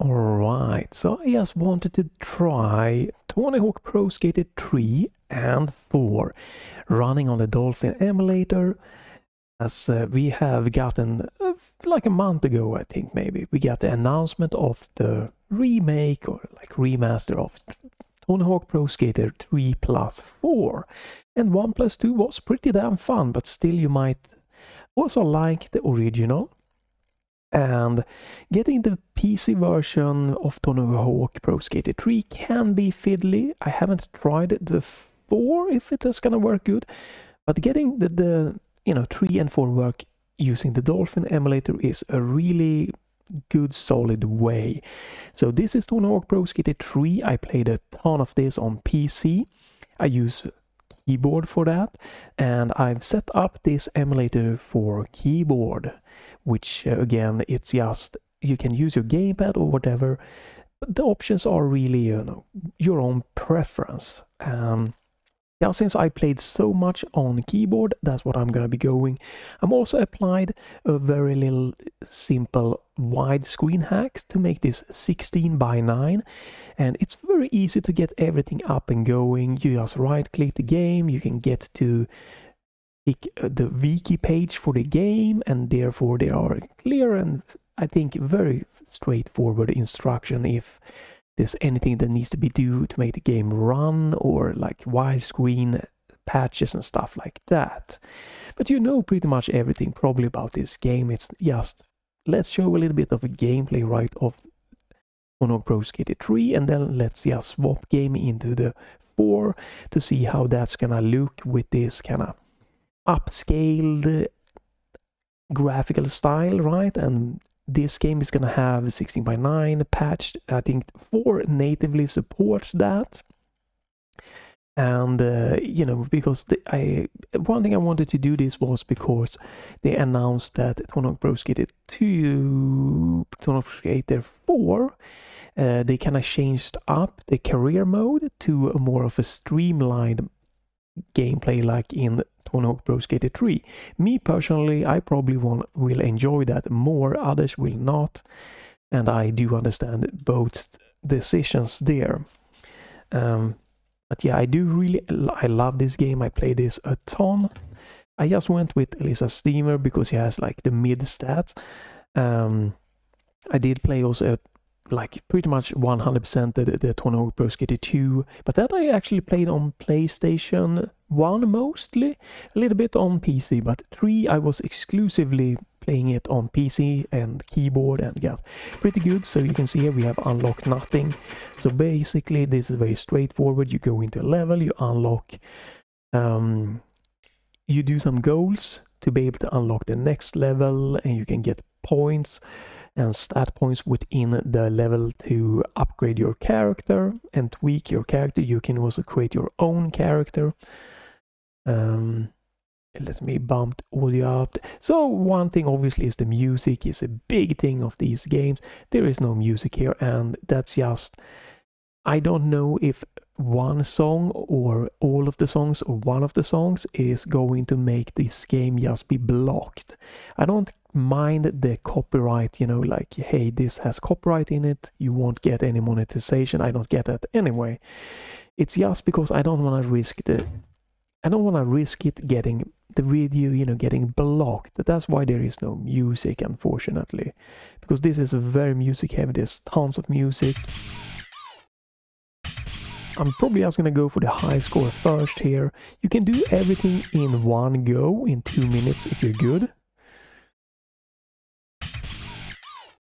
Alright, so I just wanted to try Tony Hawk Pro Skater 3 and 4 running on the Dolphin emulator, as we have gotten like a month ago, I think maybe, we got the announcement of the remake or like remaster of Tony Hawk Pro Skater 3 plus 4. And 1 plus 2 was pretty damn fun, but still you might also like the original. And getting the PC version of Tony Hawk Pro Skater 3 can be fiddly. I haven't tried the 4 if it is gonna work good, but getting the 3 and 4 work using the Dolphin emulator is a really good solid way. So this is Tony Hawk Pro Skater 3. I played a ton of this on PC. I use keyboard for that, and I've set up this emulator for keyboard, which again, it's just you can use your gamepad or whatever, but the options are really your own preference. Yeah, since I played so much on keyboard, that's what I'm gonna be going. I'm also applied a very little simple widescreen hacks to make this 16:9, and it's very easy to get everything up and going. You just right click the game, you can get to pick the wiki page for the game, and therefore they are clear and I think very straightforward instruction if there's anything that needs to be done to make the game run, or like widescreen patches and stuff like that. But you know pretty much everything probably about this game. It's just, let's show a little bit of a gameplay right of Tony Hawk Pro Skater 3, and then let's just swap game into the 4 to see how that's gonna look with this kind of upscaled graphical style, right? And this game is gonna have 16:9 patched. I think 4 natively supports that. And because one thing I wanted to do this was because they announced that Tony Hawk Pro Skater 2, Tony Hawk Skater 4, they kind of changed up the career mode to a more of a streamlined gameplay like in Tony Hawk Pro Skater 3. Me personally, I probably will enjoy that more, others will not, and I do understand both decisions there. But yeah, I love this game. I play this a ton. I just went with Elisa Steamer because she has like the mid stats. I did play also like pretty much 100% the Tony Hawk Pro Skater 2, but that I actually played on PlayStation 1 mostly, a little bit on PC, but 3 I was exclusively playing it on PC and keyboard and got pretty good. So you can see here we have unlocked nothing. So basically this is very straightforward. You go into a level, you unlock, you do some goals to be able to unlock the next level, and you can get points and stat points within the level to upgrade your character and tweak your character. You can also create your own character. Let me bump the audio up. So one thing obviously is the music is a big thing of these games. There is no music here, and that's just, I don't know if one song or all of the songs or one of the songs is going to make this game just be blocked. I don't mind the copyright, like, hey, this has copyright in it, you won't get any monetization. I don't get that anyway. It's just because I don't want to risk it getting the video, getting blocked. That's why there is no music, unfortunately, because this is a very music heavy. There's tons of music. I'm probably just gonna go for the high score first here. You can do everything in one go in 2 minutes if you're good.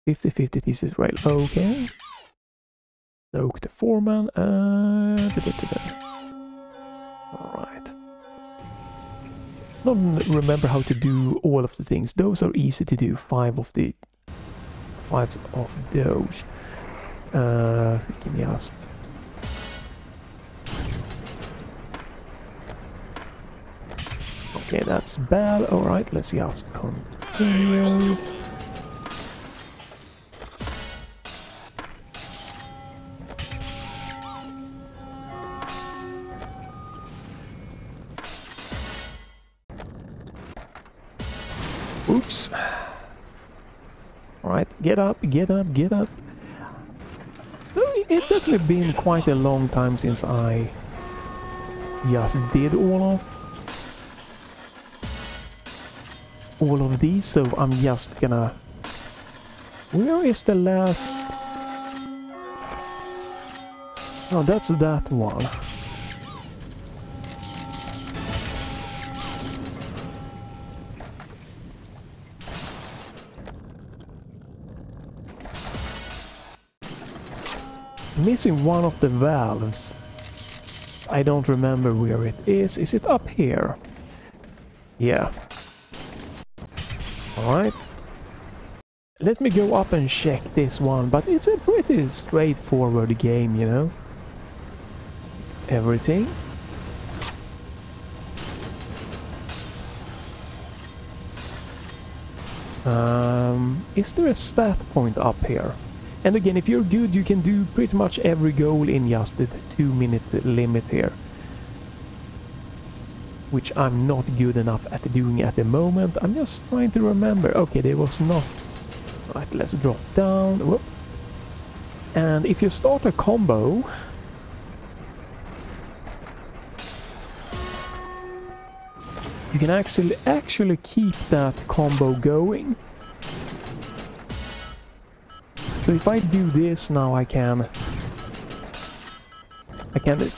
50-50, this is right. Okay. Soak the foreman. Alright. Don't remember how to do all of the things. Those are easy to do. 5 of those. We can just... Okay, that's bad. Alright, let's just continue. Oops. Alright, get up, get up, get up. It's definitely been quite a long time since I just did all of these, so I'm just gonna... Where is the last... Oh, that's that one. Missing one of the valves. I don't remember where it is. Is it up here? Yeah. Alright. Let me go up and check this one, but it's a pretty straightforward game, you know. Everything. Is there a stat point up here? And again, if you're good, you can do pretty much every goal in just the 2-minute limit here. Which I'm not good enough at doing at the moment. I'm just trying to remember. Okay, there was not... Right, let's drop down. Whoop. And if you start a combo... You can actually keep that combo going. So if I do this now, I can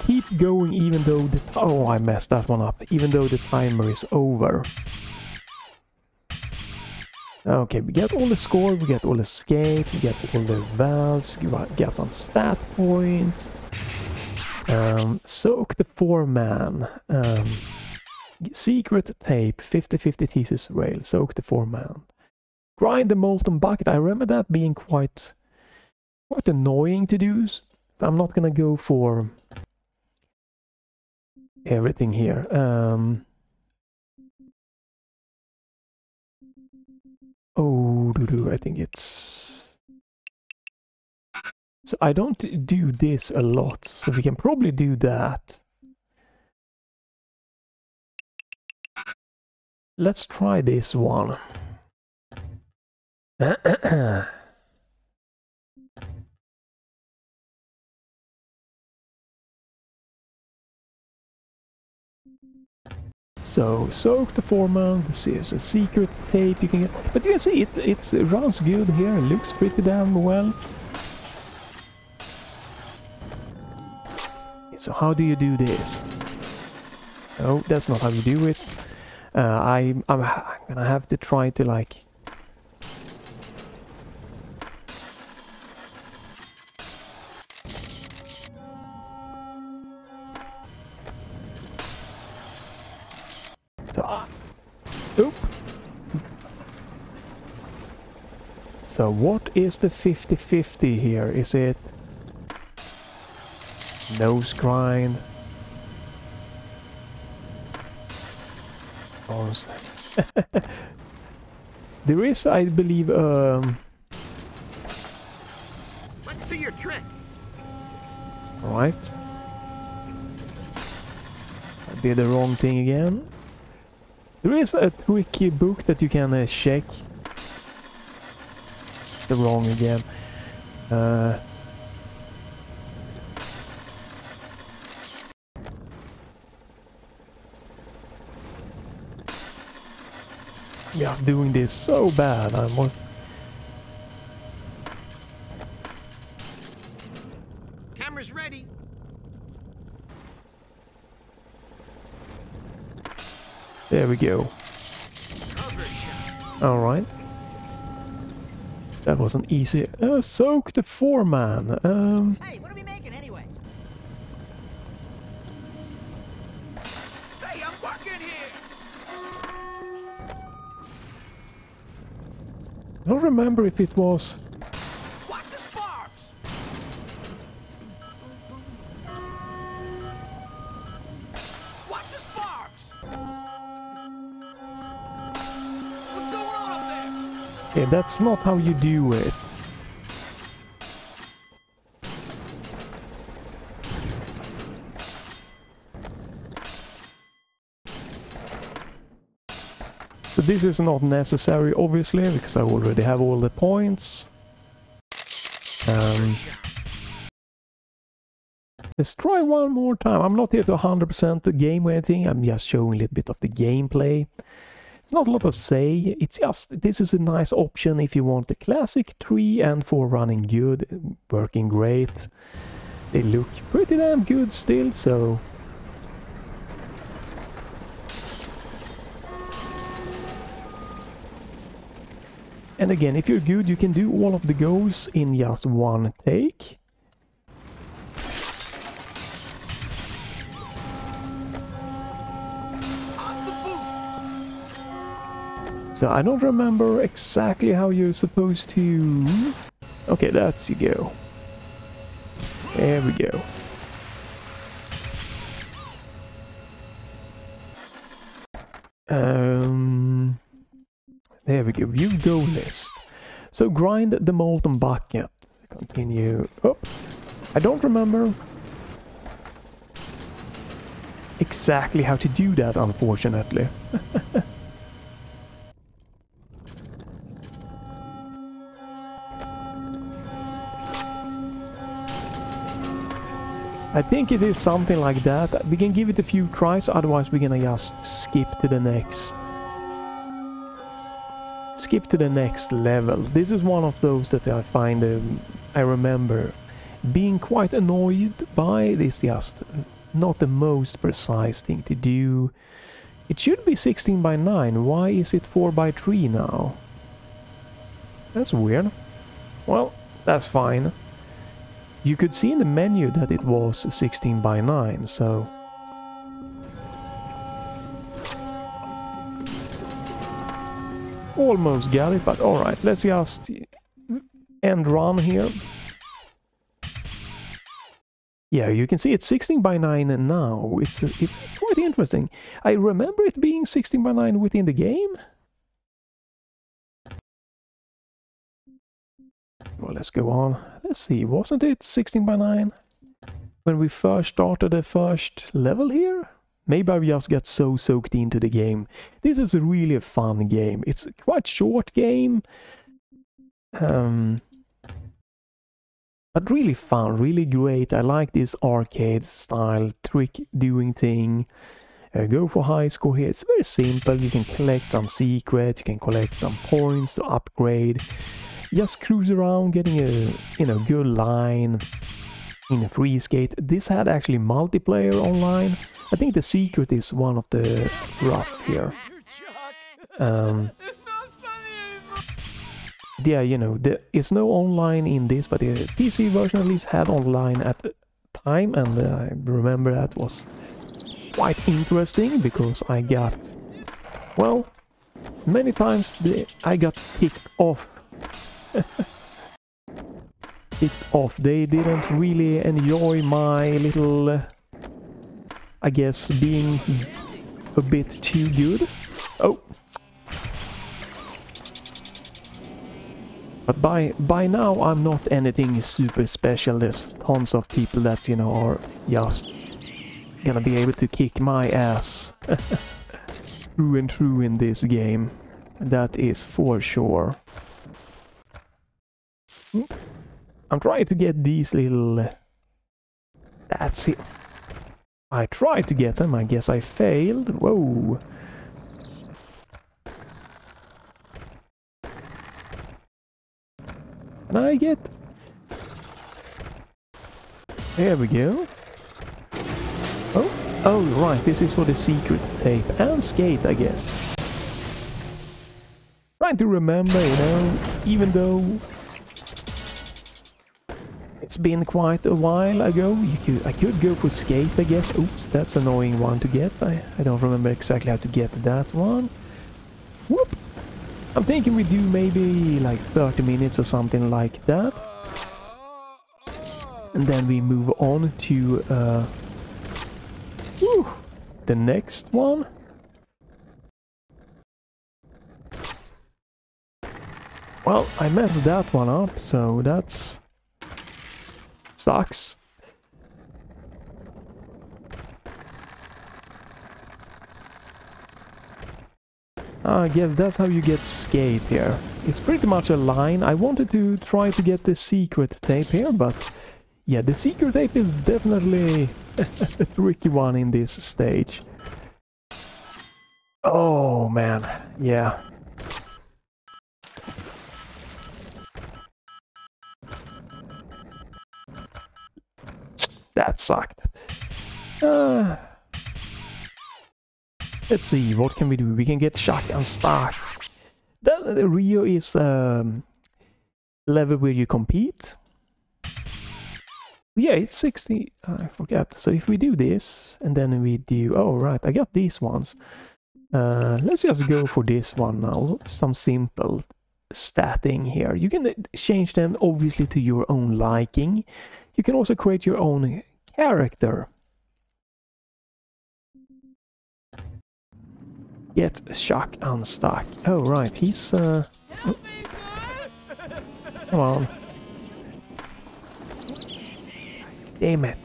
keep going even though the... Oh, I messed that one up. Even though the timer is over. Okay, we get all the score, we get all the escape, we get all the valves, we get some stat points. Soak the 4-man. Secret tape, 50-50 thesis rail, soak the 4-man. Grind the molten bucket. I remember that being quite annoying to do. So I'm not gonna go for everything here. Oh, I think it's... So I don't do this a lot, so we can probably do that. Let's try this one. So, soak the 4-man, this is a secret tape you can get, but you can see it runs good here, it looks pretty damn well. So how do you do this? Oh, that's not how you do it. I'm gonna have to try to like... Oop. So what is the 50-50 here? Is it nose grind? Oh, there is, I believe, Let's see your trick. Alright. I did the wrong thing again. There is a tricky book that you can check. It's the wrong again. Just doing this so bad. I must... Camera's ready. There we go. Alright. That was an easy... soak the 4-man. Hey, what are we making anyway? Hey, I'm working here. I don't remember if it was... Watch the sparks. Watch the sparks. What's going on up there? Yeah, that's not how you do it. So this is not necessary, obviously, because I already have all the points. Let's try one more time. I'm not here to 100% the game or anything. I'm just showing a little bit of the gameplay. It's not a lot of say. It's just, this is a nice option if you want the classic 3 and 4 running good, working great. They look pretty damn good still, so... And again, if you're good, you can do all of the goals in just one take. So I don't remember exactly how you're supposed to... Okay, that's you go. There we go. There we go, view goal list. So grind the molten bucket. Continue. Oh, I don't remember exactly how to do that, unfortunately. I think it is something like that. We can give it a few tries, otherwise we're gonna just skip to the next. Skip to the next level. This is one of those that I find, I remember being quite annoyed by. It is just not the most precise thing to do. It should be 16 by 9. Why is it 4 by 3 now? That's weird. Well, that's fine. You could see in the menu that it was 16 by 9, so... Almost got it, but alright, let's just end run here. Yeah, you can see it's 16 by 9 now. It's quite interesting. I remember it being 16 by 9 within the game. Well, let's go on. Let's see, wasn't it 16 by 9 when we first started the first level here? Maybe I just got so soaked into the game. This is a really fun game. It's a quite short game. But really fun, really great. I like this arcade style trick doing thing. Go for high score here. It's very simple. You can collect some secrets, you can collect some points to upgrade. Just cruise around getting a good line in a free skate. This had actually multiplayer online. I think the secret is one of the rough here. Yeah, you know, there is no online in this, but the PC version at least had online at the time, and I remember that was quite interesting because I got, well, many times I got kicked off. Kicked off. They didn't really enjoy my little, I guess, being a bit too good. Oh. But by now I'm not anything super special. There's tons of people that, you know, are just gonna be able to kick my ass through and through in this game. That is for sure. I'm trying to get these little... That's it. I tried to get them, I guess I failed. Whoa. And I get... There we go. Oh, right, this is for the secret tape and skate, I guess. Trying to remember, you know, even though it's been quite a while ago, I could go for skate, I guess. Oops, that's an annoying one to get. I don't remember exactly how to get that one. Whoop! I'm thinking we do maybe like 30 minutes or something like that. And then we move on to the next one. Well, I messed that one up, so that's... sucks. I guess that's how you get skate here. It's pretty much a line. I wanted to try to get the secret tape here, but yeah, the secret tape is definitely a tricky one in this stage. Oh man, yeah. That sucked. Let's see, what can we do? We can get shock and stock. The Rio is level where you compete. Yeah, it's 60. I forgot. So if we do this, and then we do... Oh, right, I got these ones. Let's just go for this one now. Some simple statting here. You can change them, obviously, to your own liking. You can also create your own character. Get shock unstuck. Oh, right, he's... Come on. Damn it.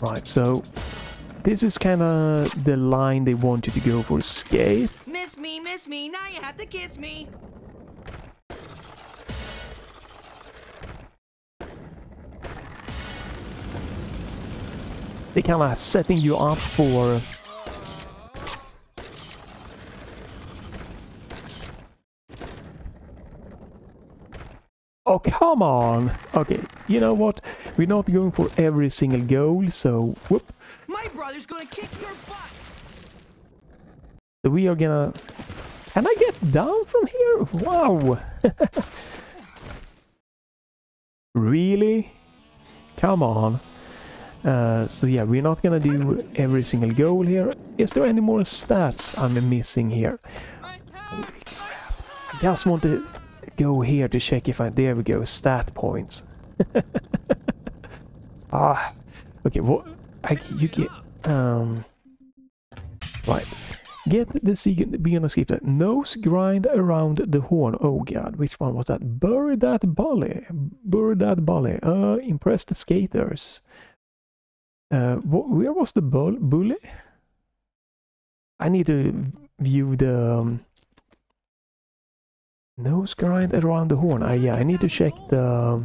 Right, so this is kind of the line they want you to go for. Skate. Miss me, now you have to kiss me. They kind of setting you up for... Oh, come on! Okay, you know what? We're not going for every single goal, so... Whoop! My brother's gonna kick your butt! So we are gonna... Can I get down from here? Wow! Really? Come on. So yeah, we're not gonna do every single goal here. Is there any more stats I'm missing here? Holy crap. I just want to go here to check if I... There we go, stat points. Ah, okay, what... you get... Right. Get the secret... Be gonna skip that. Nose grind around the horn. Oh god, which one was that? Bury that bully. Bury that bully. Impress the skaters. Where was the bully? I need to view the... nose grind around the horn. Yeah, I need to check the...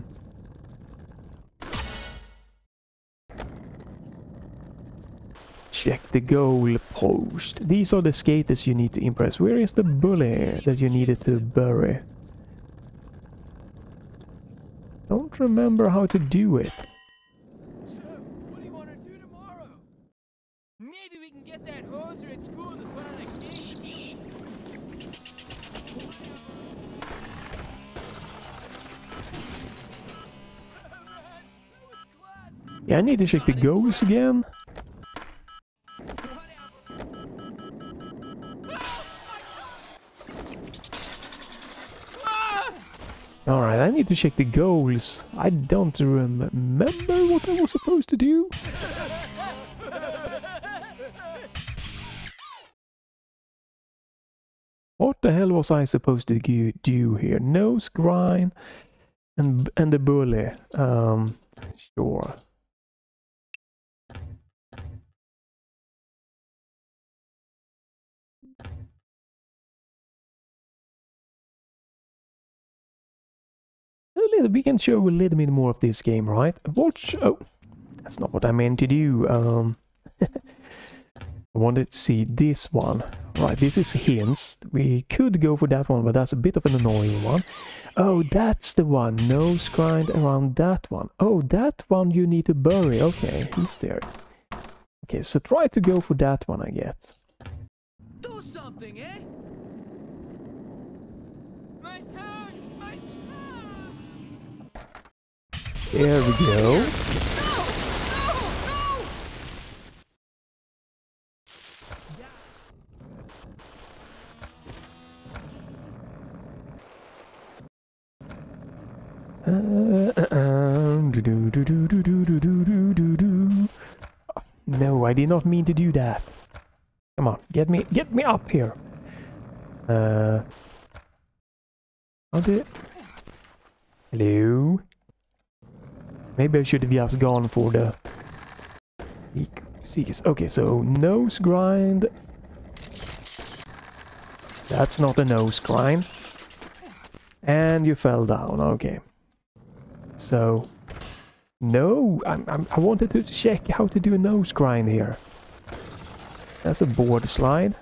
Check the goal post. These are the skaters you need to impress. Where is the bully that you needed to bury? Don't remember how to do it. So, what do you want to do tomorrow? Maybe we can get that hoser at school to put on a game. Yeah, I need to check the goals again. Alright, I need to check the goals. I don't remember what I was supposed to do. What the hell was I supposed to do here? Nose grind and the bully. Sure. We can show a little bit more of this game, right? Watch... Oh, that's not what I meant to do. I wanted to see this one. Right, this is hints. We could go for that one, but that's a bit of an annoying one. Oh, that's the one. Nose grind around that one. Oh, that one you need to bury. Okay, he's there. Okay, so try to go for that one, I guess. Do something, eh? My tongue! My tongue! There we go. No, I did not mean to do that. Come on, get me up here. Hello. Maybe I should have just gone for the... Okay, so nose grind. That's not a nose grind. And you fell down, okay. So, no, I wanted to check how to do a nose grind here. That's a board slide.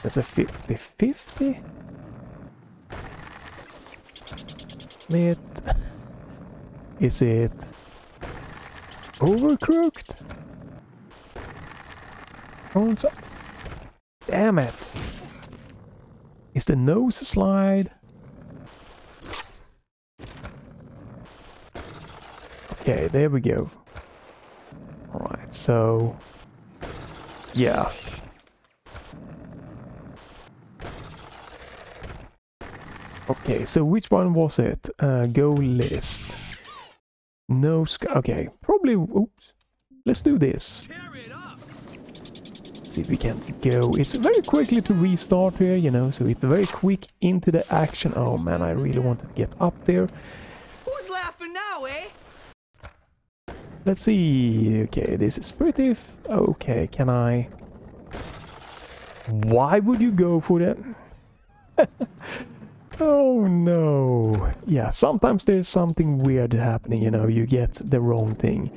That's a 50-50. Is it overcooked? Damn it. Is the nose slide? Okay, there we go. Alright, so... yeah. Okay, so which one was it? Go list. Okay, probably... oops. Let's do this. See if we can go. It's very quickly to restart here, you know, so it's very quick into the action. Oh man, I really wanted to get up there. Who's laughing now, eh? Let's see. Okay, this is pretty... okay, can I... why would you go for that? Oh no. Yeah, sometimes there's something weird happening, you know, you get the wrong thing.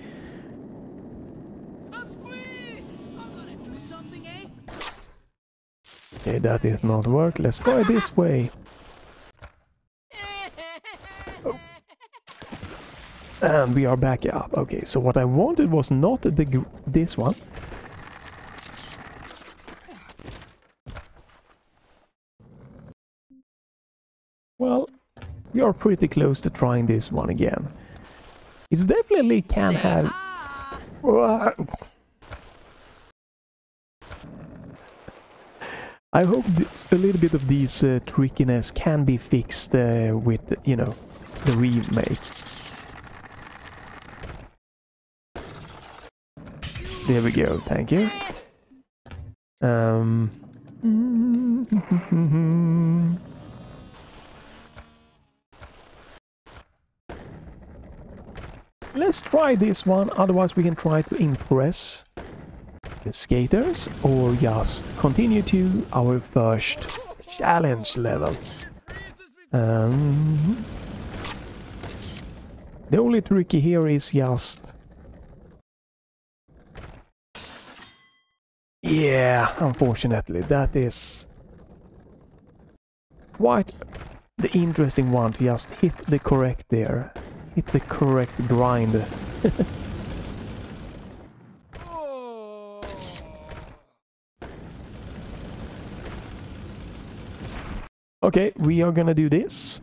Okay, that is not work. Let's try this way. Oh. And we are back up. Okay, so what I wanted was not this one. Well, we are pretty close to trying this one again. It definitely can have... I hope a little bit of these trickiness can be fixed with, you know, the remake. There we go, thank you. Let's try this one, otherwise we can try to impress the skaters or just continue to our first challenge level. The only tricky here is just... yeah, unfortunately, that is quite the interesting one to just hit the correct there. Hit the correct grind. Okay, we are gonna do this.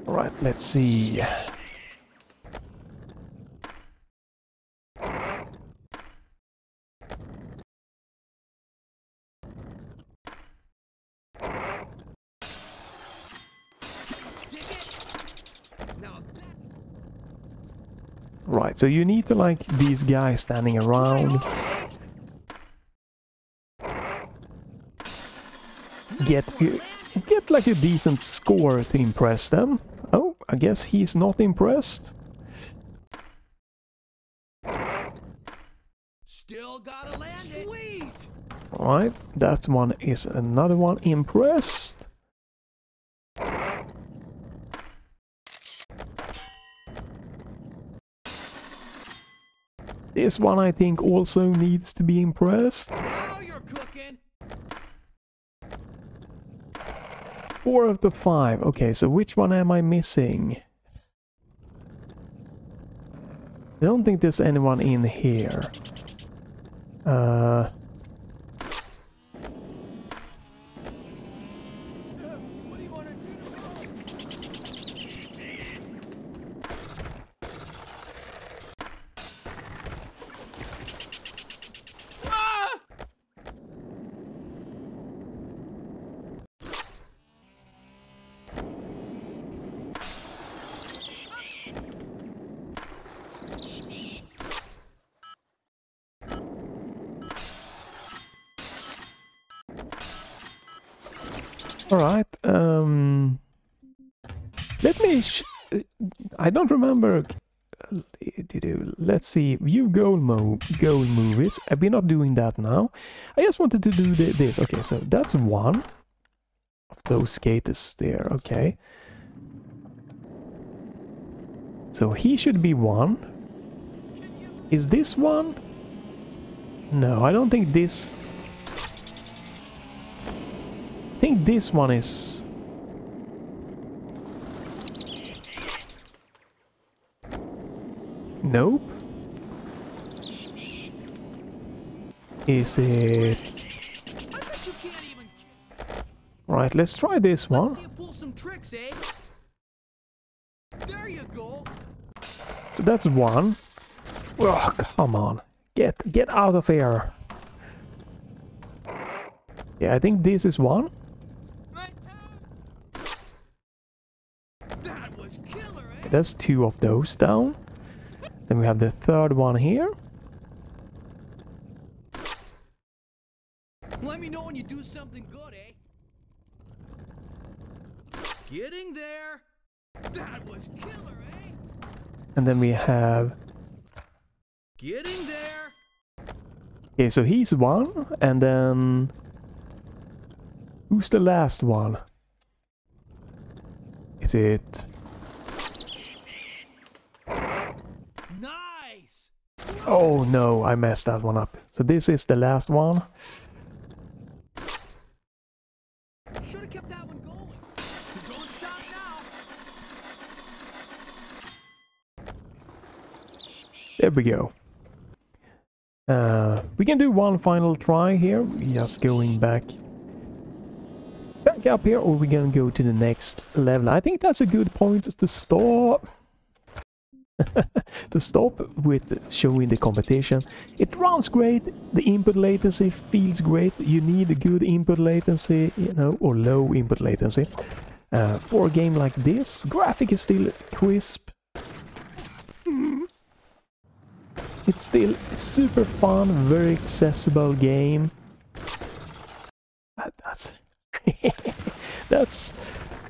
All right, let's see. Right, so you need to like these guys standing around. Get like a decent score to impress them. Oh, I guess he's not impressed. Still gotta land it. Sweet. Alright, that one is another one impressed. This one I think also needs to be impressed. Now you're cooking. 4 out of 5. Okay, so which one am I missing? I don't think there's anyone in here. Alright, let me... I don't remember... Let's see, view goal movies. We're not doing that now. I just wanted to do this. Okay, so that's one of those skaters there, okay. So he should be one. Is this one? No, I don't think this... I think this one is... Nope. Is it... Right, let's try this one. So that's one. Oh, come on. Get out of here. Yeah, I think this is one. That's two of those down. Then we have the third one here. Let me know when you do something good, eh? Getting there. That was killer, eh? And then we have... Getting there. Okay, so he's one, and then... Who's the last one? Is it... Nice. Oh no, I messed that one up. So this is the last one. Should have kept that one going. Don't stop now. There we go. We can do one final try here. Just going back up here, or we're gonna go to the next level. I think that's a good point to stop. To stop with showing the competition. It runs great, the input latency feels great. You need a good input latency, you know, or low input latency. For a game like this, graphic is still crisp. It's still super fun, very accessible game.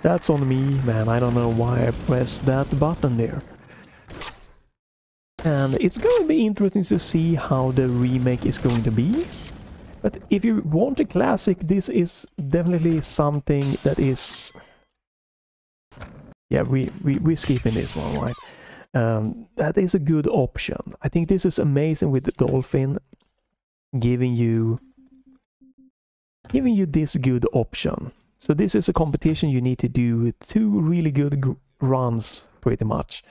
That's on me, man. I don't know why I pressed that button there. And it's going to be interesting to see how the remake is going to be. But if you want a classic, this is definitely something that is... Yeah, we're skipping this one, right? That is a good option. I think this is amazing with the Dolphin giving you this good option. So this is a competition you need to do 2 really good runs, pretty much.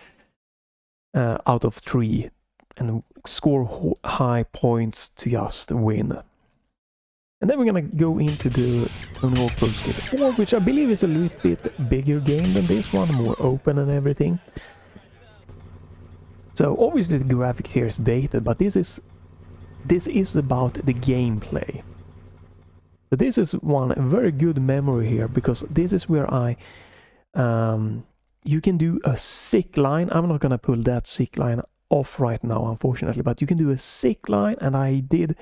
Out of 3, and score high points to just win. And then we're gonna go into the Tony Hawk Pro Skater 4, which I believe is a little bit bigger game than this one, more open and everything. So obviously the graphics here is dated, but this is about the gameplay. So this is one very good memory here, because this is where you can do a sick line. I'm not gonna pull that sick line off right now, unfortunately, but you can do a sick line, and I did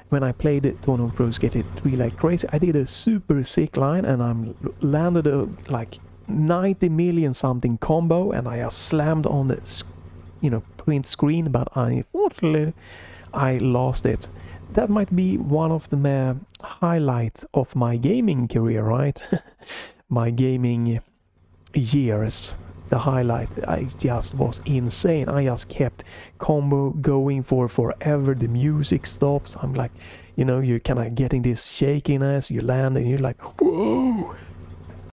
when I played Tony Hawk Pro Skater 3 like crazy. I did a super sick line, and I landed a like 90 million something combo, and I just slammed on the print screen, but unfortunately I lost it. That might be one of the highlights of my gaming career, right? My gaming years. The highlight, I just was insane. I just kept combo going for forever. The music stops. I'm like, you're kind of getting this shakiness. You land and you're like, whoa,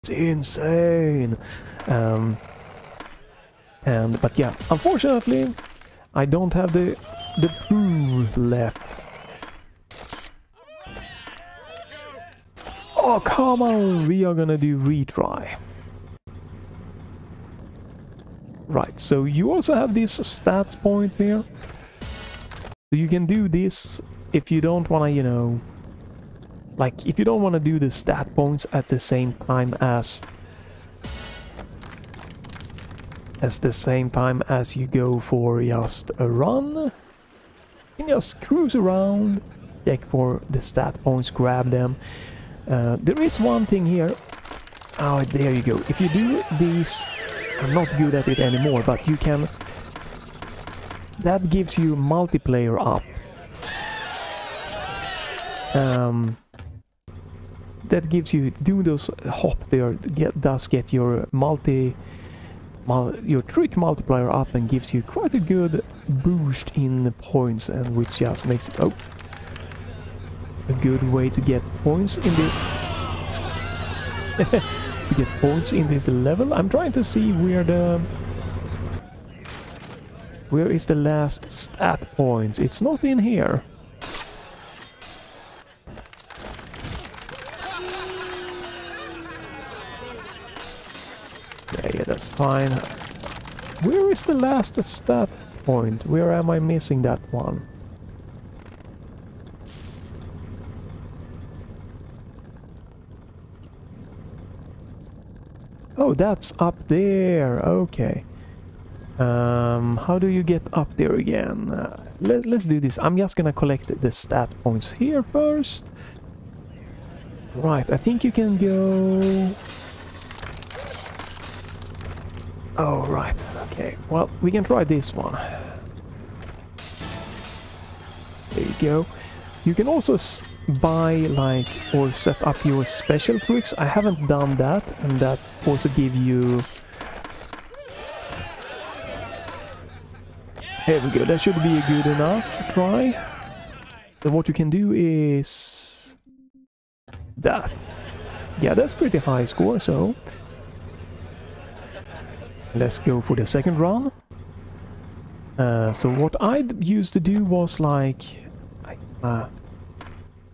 it's insane. But yeah, unfortunately, I don't have the proof left. Oh, come on, we are gonna do retry. Right, so you also have this stats point here. So you can do this if you don't want to, if you don't want to do the stat points at the same time as you go for just a run. You can just cruise around, check for the stat points, grab them. There is one thing here. Oh, there you go. If you do these, I'm not good at it anymore, but you can... That gives you multiplayer up. That gives you... Doing those hop there does get your your trick multiplier up and gives you quite a good boost in points, and which just makes it a good way to get points in this to get points in this level. I'm trying to see where is the last stat points. It's not in here. Yeah, that's fine. Where is the last stat point? Where am I missing that one? Oh, that's up there. Okay. How do you get up there again? Let's do this. I'm just gonna collect the stat points here first. Right, I think you can go... Oh, right. Okay. Well, we can try this one. There you go. You can also buy, like, or set up your special tricks. I haven't done that, and that also give you... There we go. That should be a good enough try. So what you can do is... that. Yeah, that's pretty high score, so... Let's go for the second run. So what I used to do was like I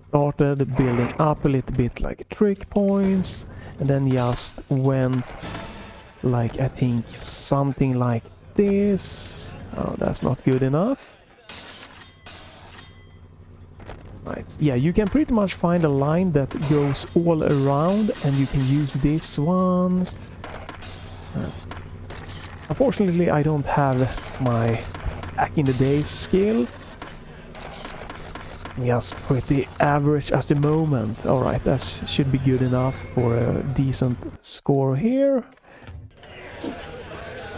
started building up a little bit like trick points, and then just went like, I think something like this. Oh, that's not good enough. Right, yeah, you can pretty much find a line that goes all around, and you can use this one. Unfortunately, I don't have my back in the days skill. Just pretty average at the moment. Alright, that should be good enough for a decent score here.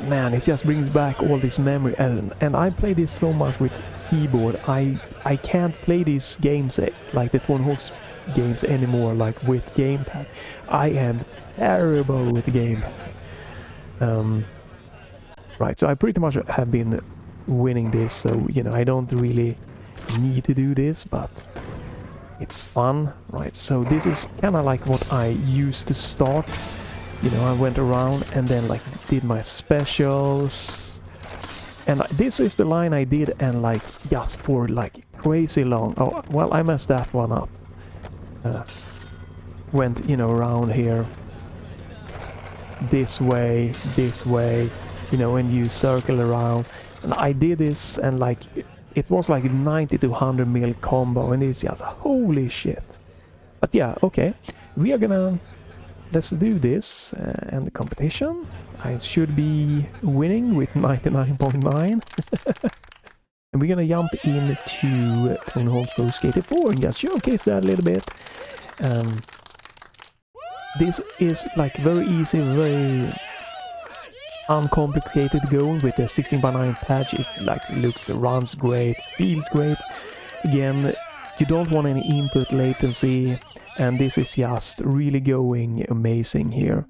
Man, it just brings back all this memory, and I play this so much with keyboard. I can't play these games like the Tony Hawk's games anymore, like with gamepad. I am terrible with the game. Right, so I pretty much have been winning this, so, you know, I don't really need to do this, but it's fun. Right, so this is kind of like what I used to start. You know, I went around and then, like, did my specials. And this is the line I did, and, like, just for, like, crazy long. Oh, well, I messed that one up. Went, you know, around here. This way, you know, and you circle around. And I did this, and like it was like 90 to 100 mil combo, and it's just holy shit. But yeah, okay, we are gonna, let's do this and the competition. I should be winning with 99.9. And we're gonna jump into Tony Hawk Pro Skater 4 and just showcase that a little bit. This is like very easy, very uncomplicated going with the 16:9 patch. It's like, looks, runs great, feels great. Again, you don't want any input latency, and this is just really going amazing here.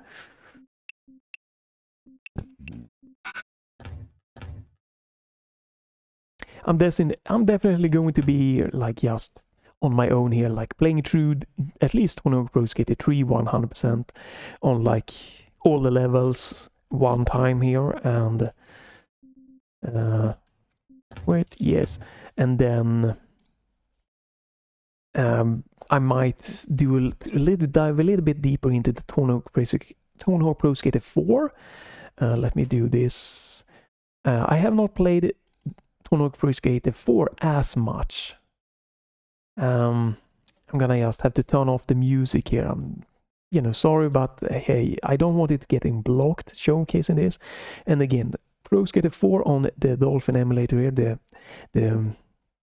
I'm definitely going to be like just on my own here, like playing through at least Tony Hawk Pro Skater 3 100% on like all the levels one time here, and wait, yes, and then I might do dive a little bit deeper into the Tony Hawk Pro Skater 4. Let me do this. I have not played Tony Hawk Pro Skater 4 as much. I'm gonna just have to turn off the music here. I'm, you know, sorry, but hey, I don't want it getting blocked showcasing this. And again, Pro Skater 4 on the Dolphin emulator here, the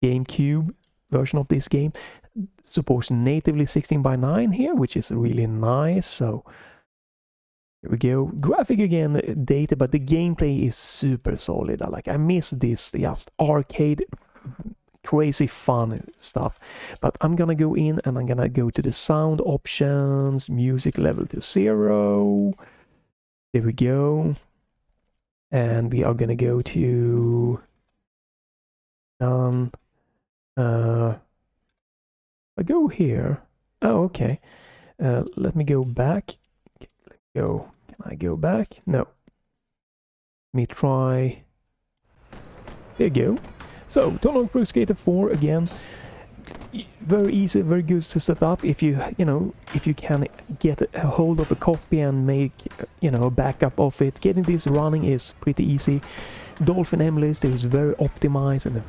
GameCube version of this game. supports natively 16:9 here, which is really nice. So here we go. Graphic again, data, but the gameplay is super solid. I miss this just arcade, crazy fun stuff. But I'm gonna go in and I'm gonna go to the sound options, music level to 0. There we go. And we are gonna go to done. I go here. Oh, okay. Let me go back. Let me go. Can I go back? No. Let me try. There you go. So, Tone Pro Skater 4 again. Very easy, very good to set up. If you can get a hold of a copy and make, a backup of it. Getting this running is pretty easy. Dolphin emulator is very optimized and a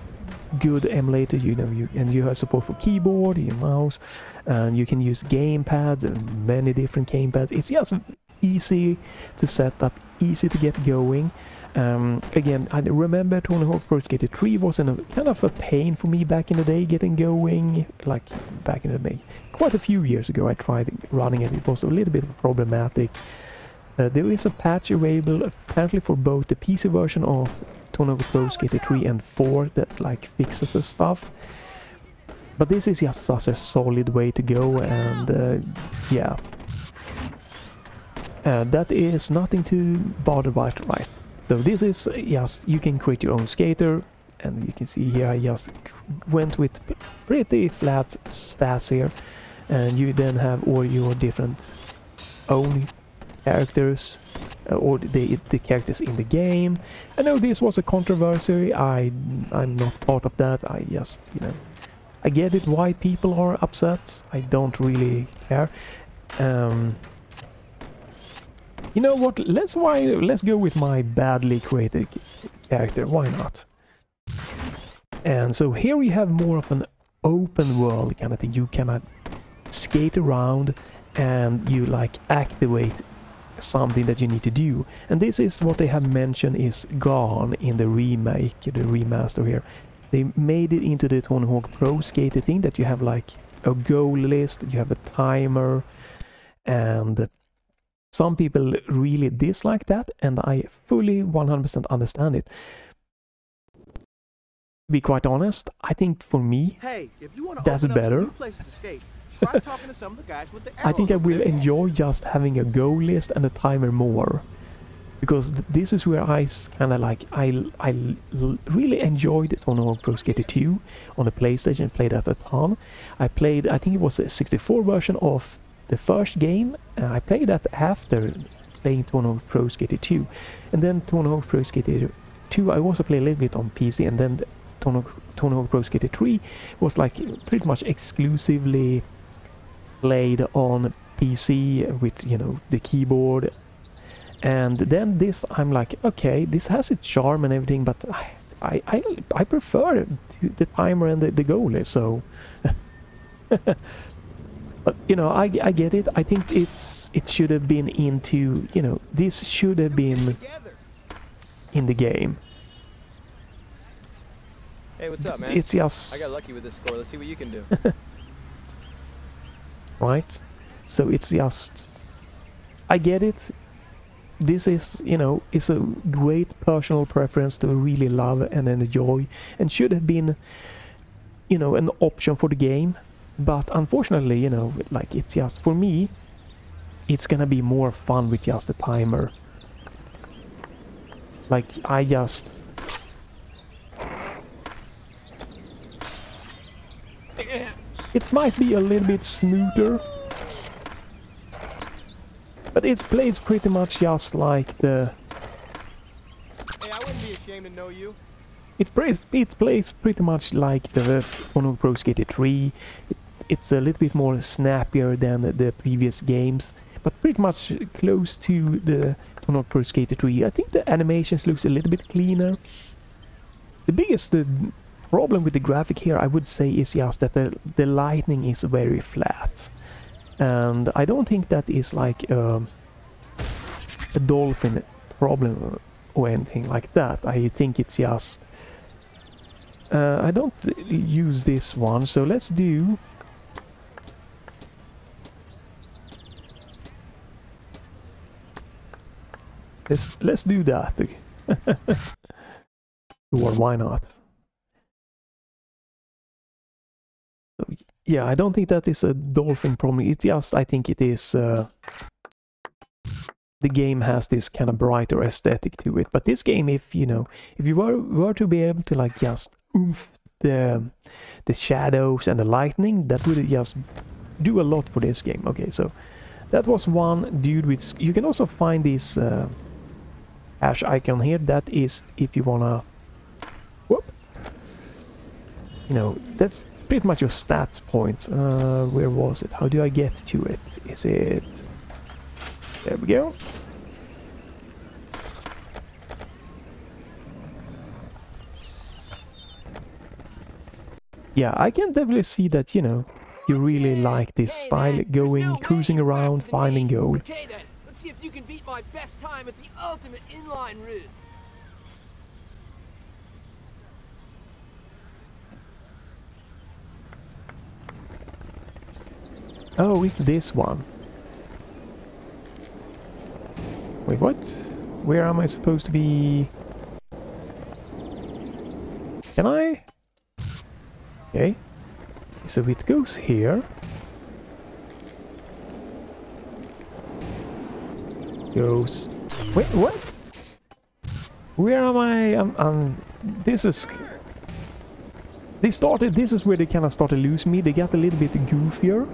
good emulator. And you have support for keyboard, your mouse, and you can use game pads and many different game pads. It's just easy to set up, easy to get going. Again, I remember Tony Hawk Pro Skater 3 was kind of a pain for me back in the day getting going. Like back in the day, quite a few years ago, I tried running it. It was a little bit problematic. There is a patch available apparently for both the PC version of Tony Hawk Pro Skater 3 and 4 that fixes the stuff. But this is just such a solid way to go, and yeah, that is nothing to bother about, right? So this is just, you can create your own skater, and you can see here I just went with pretty flat stats here, and you then have all your different own characters, or the characters in the game. I know this was a controversy. I'm not part of that. I just, I get it why people are upset. I don't really care. You know what? Let's go with my badly created character. Why not? And so here we have more of an open world kind of thing. You cannot skate around and you activate something that you need to do. And this is what they have mentioned is gone in the remake, the remaster here. They made it into the Tony Hawk Pro Skater thing that you have a goal list, you have a timer, and some people really dislike that, and I fully 100% understand it. To be quite honest, I think for me, that's better. Try talking to some of the guys with the I think I will enjoy just having a goal list and a timer more, because this is where I kind of I really enjoyed Tony Hawk Pro Skater 2 on the PlayStation. Played that a ton. I think it was a 64 version of the first game. I played that after playing Tony Hawk Pro Skater 2, and then Tony Hawk Pro Skater 2 I also played a little bit on PC, and then Tony Hawk Pro Skater 3 was pretty much exclusively played on PC with the keyboard. And then this, I'm okay, this has its charm and everything, but I prefer the timer and the goal list. So but I get it. I think it should have been into, this should have been in the game. Hey, what's up, man? It's just, I got lucky with this score. Let's see what you can do. Right? So it's just, I get it. This is, it's a great personal preference to really love and enjoy, and should have been, an option for the game. But unfortunately, it's just, for me, it's gonna be more fun with just a timer. I just... It might be a little bit smoother, but it plays pretty much just like the... Hey, I wouldn't be ashamed to know you. It plays pretty much like the Tony Hawk Pro Skater 3. It's a little bit more snappier than the previous games, but pretty much close to the Tony Hawk Pro Skater 3. I think the animations looks a little bit cleaner. The biggest problem with the graphic here, I would say, is just that the lighting is very flat, and I don't think that is a Dolphin problem or anything like that. I think it's just I don't use this one, so let's do Let's do that. Or why not? So, yeah, I don't think that is a Dolphin problem. It's just, I think it is... the game has this kind of brighter aesthetic to it. But this game, if you know, if you were to be able to like just oomph the shadows and the lightning, that would just do a lot for this game. Okay, so that was one dude with... You can also find this hash icon here. That is if you wanna... Whoop! You know, that's pretty much your stats points. Where was it? How do I get to it? Is it... There we go. Yeah, I can definitely see that, you know, you really like this style, going, cruising around, finding gold. Okay then, let's see if you can beat my best time at the ultimate inline route. Oh, it's this one. Wait, what? Where am I supposed to be? Can I? Okay. So it goes here. Goes... Wait, what? Where am I? This is... This is where they kind of started losing me. They got a little bit goofier.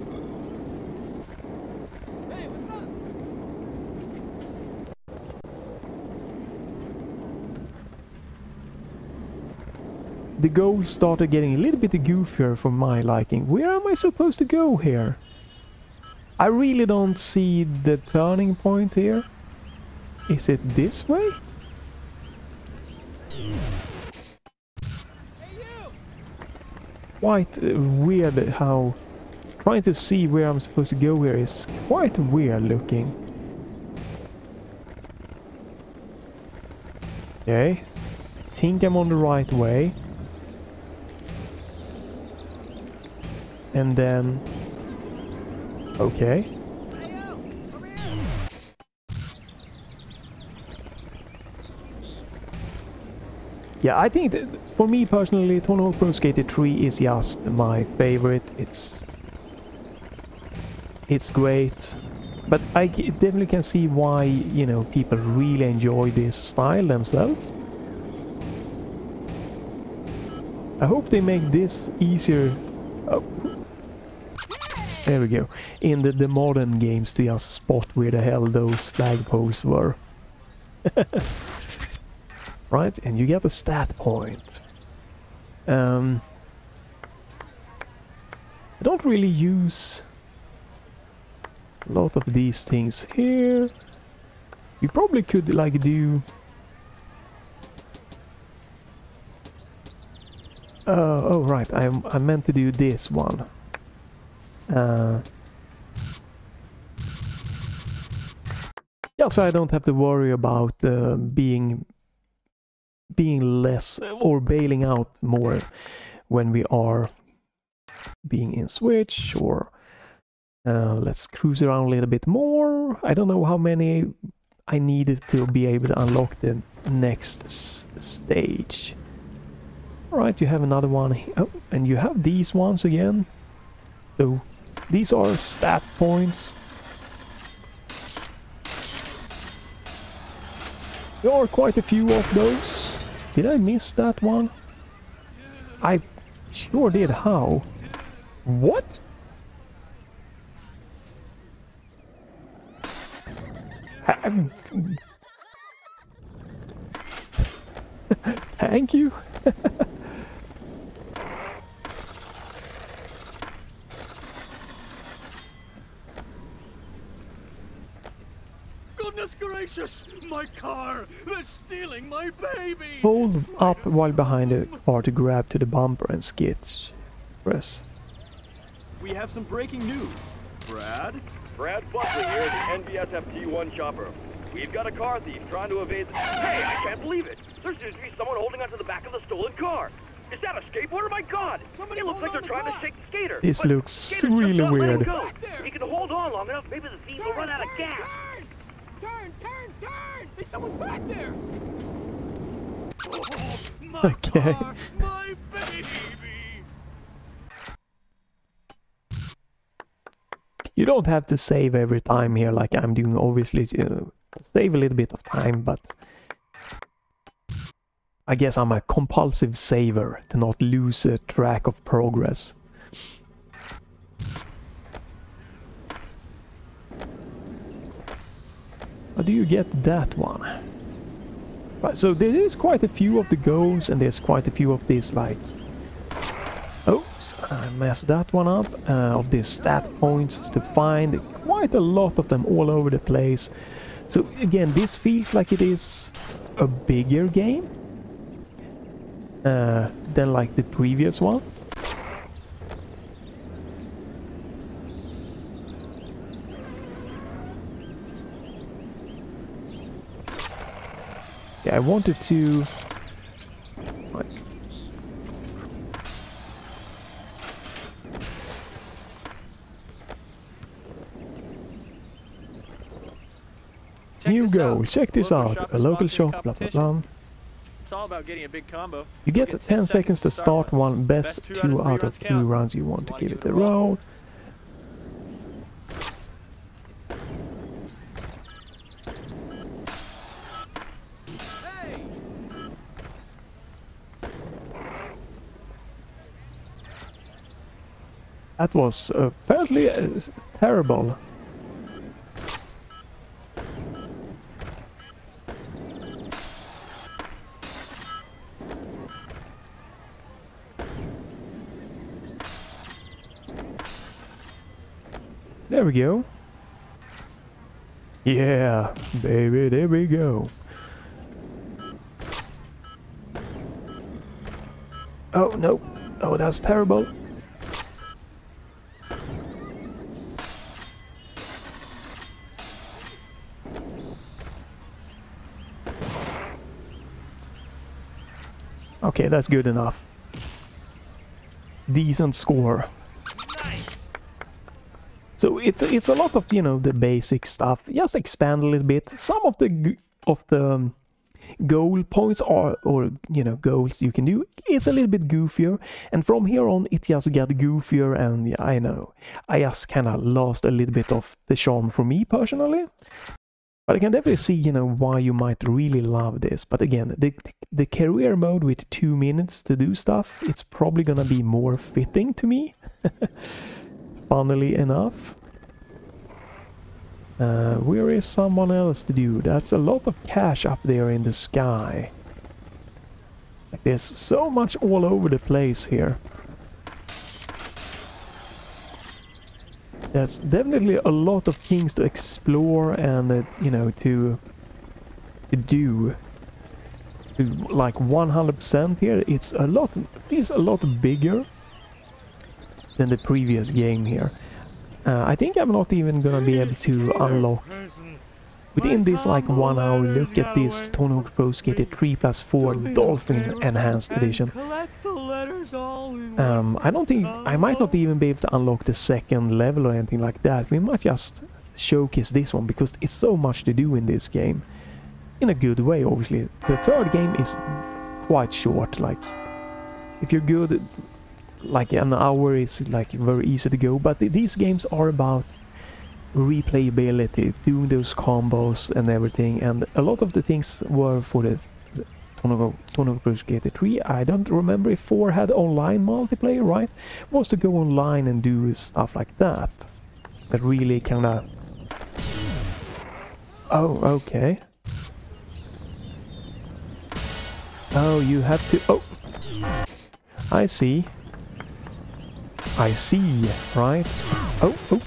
The goals started getting a little bit goofier for my liking. Where am I supposed to go here? I really don't see the turning point here. Is it this way? Quite weird how... Trying to see where I'm supposed to go here is quite weird looking. Okay. Think I'm on the right way. And then... Okay. Yeah, I think that for me personally, Tony Hawk Pro Skater 3 is just my favorite. It's great. But I definitely can see why, you know, people really enjoy this style themselves. I hope they make this easier. Oh. There we go. In the modern games to just spot where the hell those flagpoles were. Right, and you get a stat point. I don't really use a lot of these things here. You probably could like do... oh right, I meant to do this one. Yeah, so I don't have to worry about being less or bailing out more when we are being in switch, or let's cruise around a little bit more. I don't know how many I needed to be able to unlock the next stage. Alright, you have another one. Oh, and you have these ones again. So these are stat points. There are quite a few of those. Did I miss that one? I sure did. How? What? Thank you. Goodness gracious! My car! They're stealing my baby! Hold up while behind the car to grab to the bumper and skitch. Press. We have some breaking news. Brad? Brad Buckley here, the NBSF T1 chopper. We've got a car thief trying to evade... Hey, I can't believe it! There seems to be someone holding onto the back of the stolen car. Is that a skateboarder? My God! It looks like they're trying to shake the skater. This looks really weird. He can hold on long enough, maybe the thief will run out of gas. Turn! Turn! Hey, someone's back there! Oh, my Okay. car, my baby. You don't have to save every time here like I'm doing, obviously. Save a little bit of time, but I guess I'm a compulsive saver to not lose a track of progress. How do you get that one? Right, so there is quite a few of the goals, and there's quite a few of these, like... Oops, I messed that one up. Of these stat points to find. Quite a lot of them all over the place. So again, this feels like it is a bigger game than like the previous one. Yeah, I wanted to... Right. New goal, check this out, a local shop, blah blah blah. It's all about getting a big combo. You get 10 seconds to start one, best 2 out of 2 rounds you want to give it a roll. That was apparently terrible. There we go. Yeah, baby, there we go. Oh, no. Oh, that's terrible. Okay, that's good enough. Decent score. So it's a lot of, you know, the basic stuff. Just expand a little bit. Some of the goal points are, or you know, goals you can do, it's a little bit goofier. And from here on, it just got goofier. And yeah, I know, I just kind of lost a little bit of the charm for me personally. But I can definitely see, you know, why you might really love this. But again, the career mode with 2 minutes to do stuff, it's probably gonna be more fitting to me. Funnily enough. Where is someone else to do? That's a lot of cash up there in the sky. Like, there's so much all over the place here. There's definitely a lot of things to explore and, you know, to do. To, like 100% here, it's a lot bigger than the previous game here. I think I'm not even gonna be able to unlock within this like 1 hour look at this Tony Hawk Pro Skater 3+4 Dolphin Enhanced Edition. I don't think I might not even be able to unlock the second level or anything like that. We might just showcase this one because it's so much to do in this game. In a good way, obviously. The third game is quite short, like if you're good, like an hour is like very easy to go, but these games are about replayability, doing those combos and everything, and a lot of the things were for the Tony Hawk Pro Skater 3. I don't remember if 4 had online multiplayer, right? Was to go online and do stuff like that. That really kinda... Oh, okay. Oh, you have to... Oh! I see. I see, right? Oh, oh.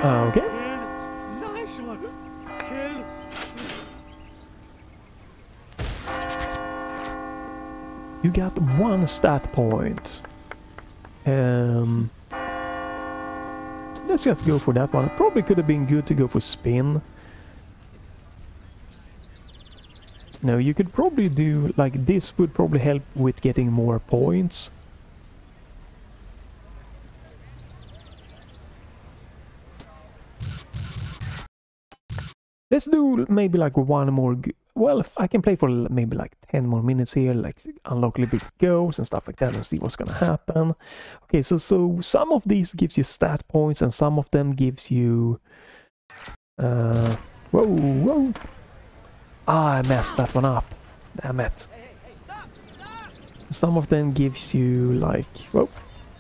Okay. Nice one, kid. You got 1 stat point. Let's just go for that one. It probably could have been good to go for spin. No, you could probably do like this would probably help with getting more points. Let's do maybe like one more... Well, I can play for maybe like 10 more minutes here, like unlock a little bit goals and stuff like that and see what's gonna happen. Okay, so some of these gives you stat points and some of them gives you... whoa! Ah, I messed that one up. Damn it. Some of them gives you like, well,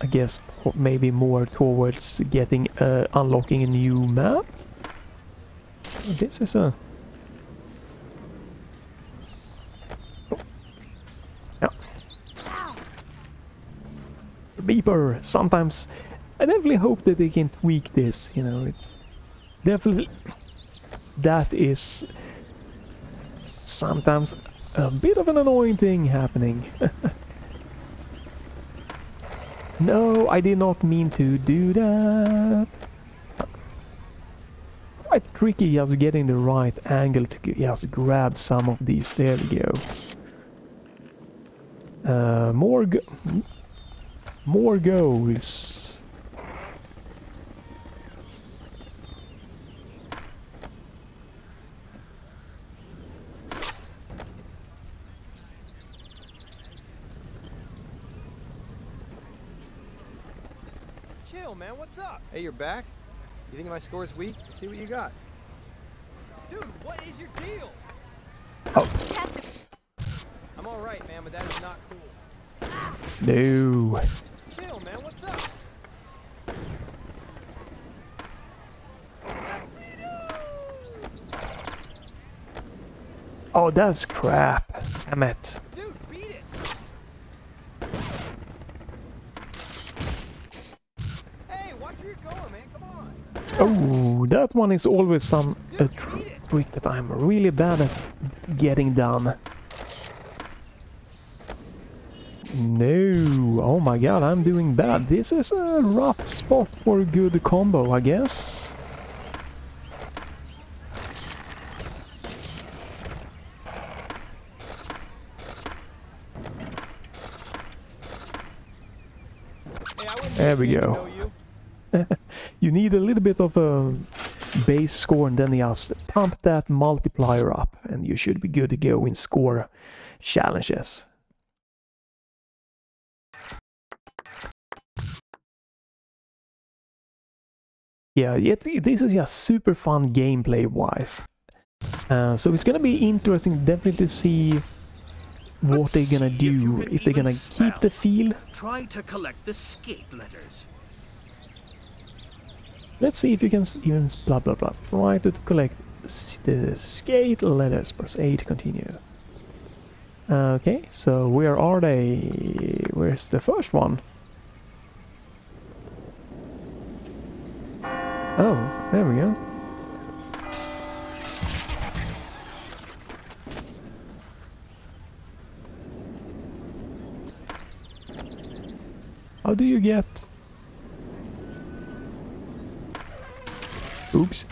I guess maybe more towards getting unlocking a new map. This is a... Oh. Yeah. Beeper. Sometimes I definitely hope that they can tweak this, you know, it's definitely... That is sometimes a bit of an annoying thing happening. No, I did not mean to do that. Quite tricky just getting the right angle to just grab some of these. There we go. More goals. Chill, man. What's up? Hey, you're back? You think my score's weak? Let's see what you got. Dude, what is your deal? Oh. I'm all right, man, but that is not cool. No. Chill, man. What's up? Oh, that's crap. Damn it. Dude, beat it. Hey, watch where you're going, man. Come on. Oh, that one is always some trick that I'm really bad at getting done. No, oh my god, I'm doing bad. This is a rough spot for a good combo, I guess. There we go. You need a little bit of a base score and then just pump that multiplier up and you should be good to go in score challenges. Yeah, this is just super fun gameplay wise. So it's gonna be interesting definitely to see what they're gonna do, if they're gonna keep the feel. Try to collect the skate letters. Let's see if you can even blah blah blah. Try to collect the skate letters. Press A to continue. Okay, so where are they? Where's the first one? Oh, there we go. How do you get... Oops.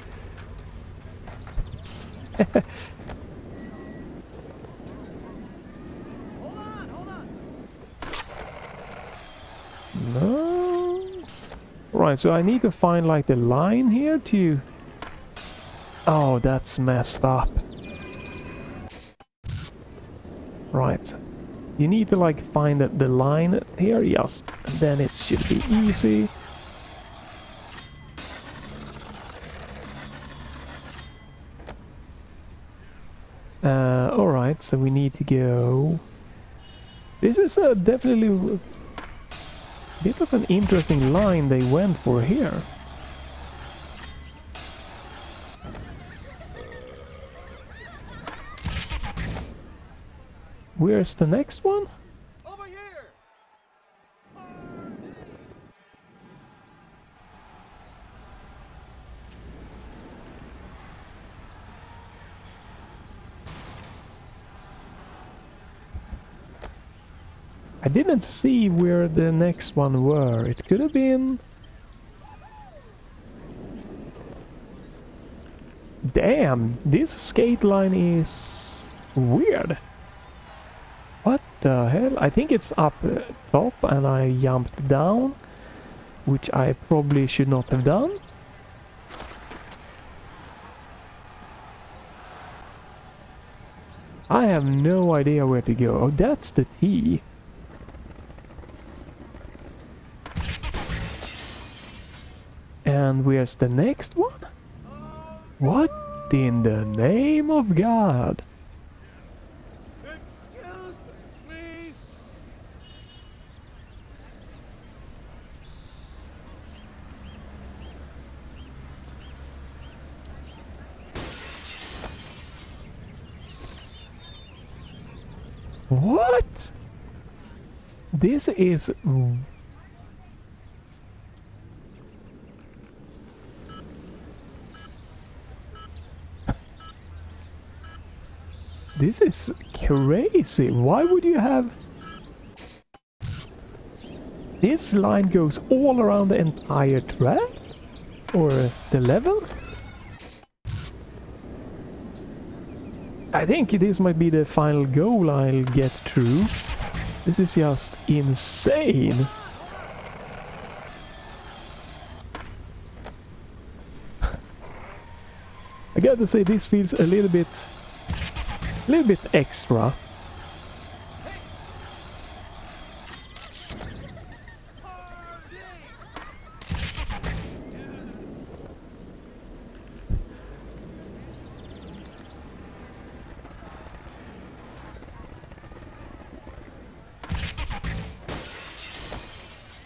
Hold on. No. Right, so I need to find like the line here to... Oh, that's messed up. Right. You need to like find the line here, just, and then it should be easy. Alright, so we need to go... This is definitely a bit of an interesting line they went for here. Where's the next one? Over here. I didn't see where the next one were. It could have been... Damn, this skate line is weird. What the hell? I think it's up top and I jumped down, which I probably should not have done. I have no idea where to go. Oh, that's the T. And where's the next one? What in the name of God? Excuse me. What? This is... This is crazy. Why would you have... This line goes all around the entire track? Or the level? I think this might be the final goal I'll get through. This is just insane. I gotta say, this feels a little bit extra.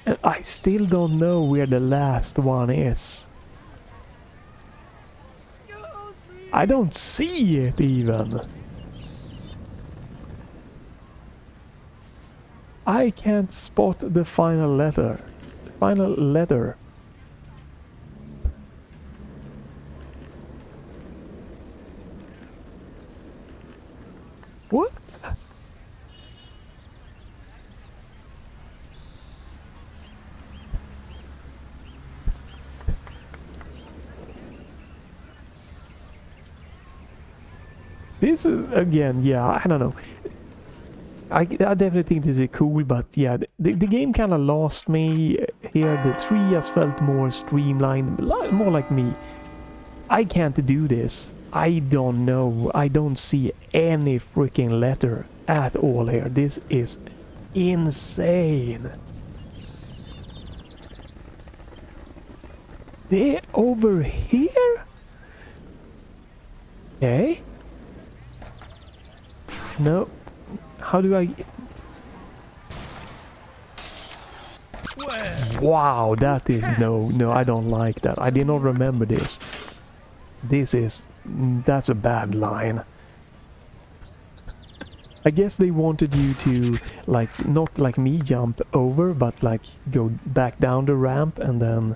And I still don't know where the last one is. I don't see it even. I can't spot the final letter. The final letter. What? This is, again, yeah, I don't know. I definitely think this is cool, but yeah, the game kind of lost me here. The 3 has felt more streamlined, more like me. I can't do this. I don't know. I don't see any freaking letter at all here. This is insane. They're over here? Okay. No. How do I... Wow, that is... No, I don't like that. I did not remember this. This is... That's a bad line. I guess they wanted you to, like, not like me jump over, but like go back down the ramp and then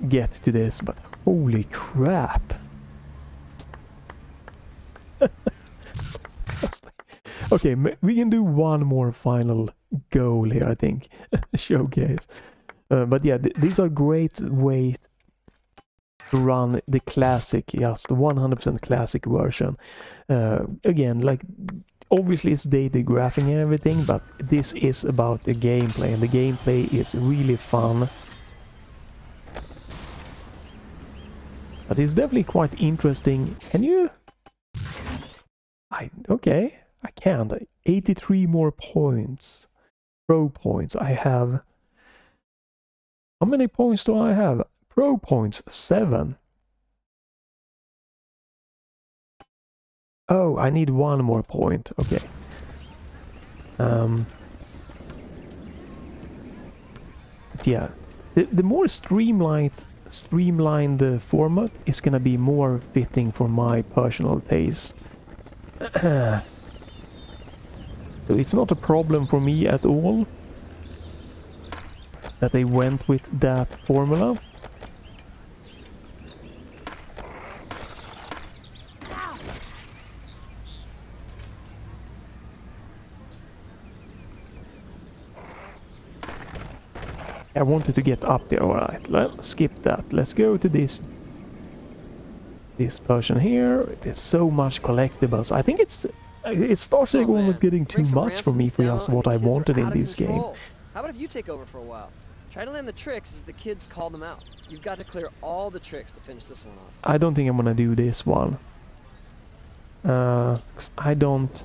get to this, but holy crap. Okay, we can do one more final goal here, I think. Showcase. But yeah, these are great ways to run the classic, just 100% classic version. Again, like, obviously it's dated graphic and everything, but this is about the gameplay, and the gameplay is really fun. But it's definitely quite interesting. Can you... Okay, I can't. 83 more points. Pro points. I have... How many points do I have? Pro points, 7. Oh, I need 1 more point. Okay. Yeah. The more streamlined the format is gonna be more fitting for my personal taste. So it's not a problem for me at all that they went with that formula. I wanted to get up there. Alright, let's skip that. Let's go to this version here. There's so much collectibles. I think it starts almost getting too much for me for just what I wanted in this game. How about if you take over for a while? Try to land the tricks as the kids call them out. You've got to clear all the tricks to finish this one off. I don't think I'm gonna do this one. 'Cause I don't...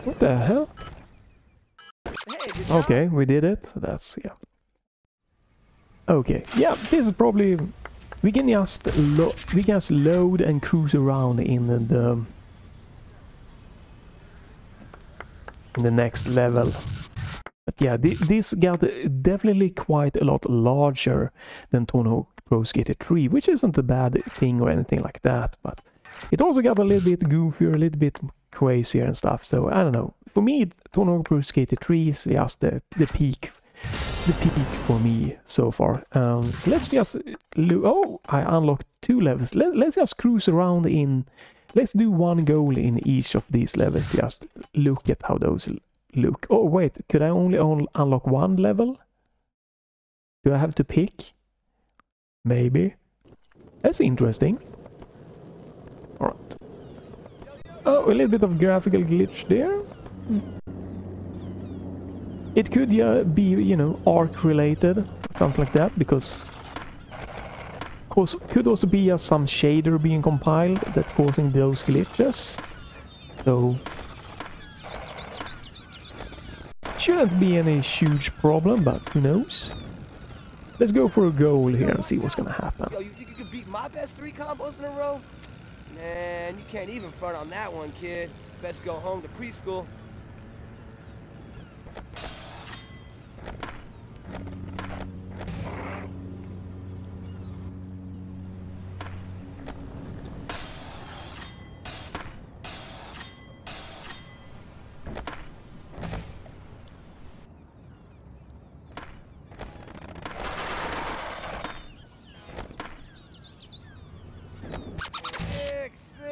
What the hell? Hey, good job. Okay, we did it. That's, yeah. Okay, yeah, this is probably... We can just load and cruise around in the next level. But yeah, this got definitely quite a lot larger than Tony Hawk Pro Skater 3, which isn't a bad thing or anything like that, but it also got a little bit goofier, a little bit crazier and stuff, so I don't know. For me, Tony Hawk Pro Skater 3 is just the peak for me so far. Let's just oh, I unlocked 2 levels. Let's just cruise around in... Let's do one goal in each of these levels, just look at how those look. Oh wait, could I only unlock 1 level? Do I have to pick? Maybe. That's interesting. Alright. Oh, a little bit of graphical glitch there. It could be, you know, ARC related, something like that, because could also be some shader being compiled that's causing those glitches. So shouldn't be any huge problem, but who knows? Let's go for a goal here and see what's gonna happen. Yo, you think you can beat my best 3 combos in a row? Man, you can't even front on that one, kid. Best go home to preschool.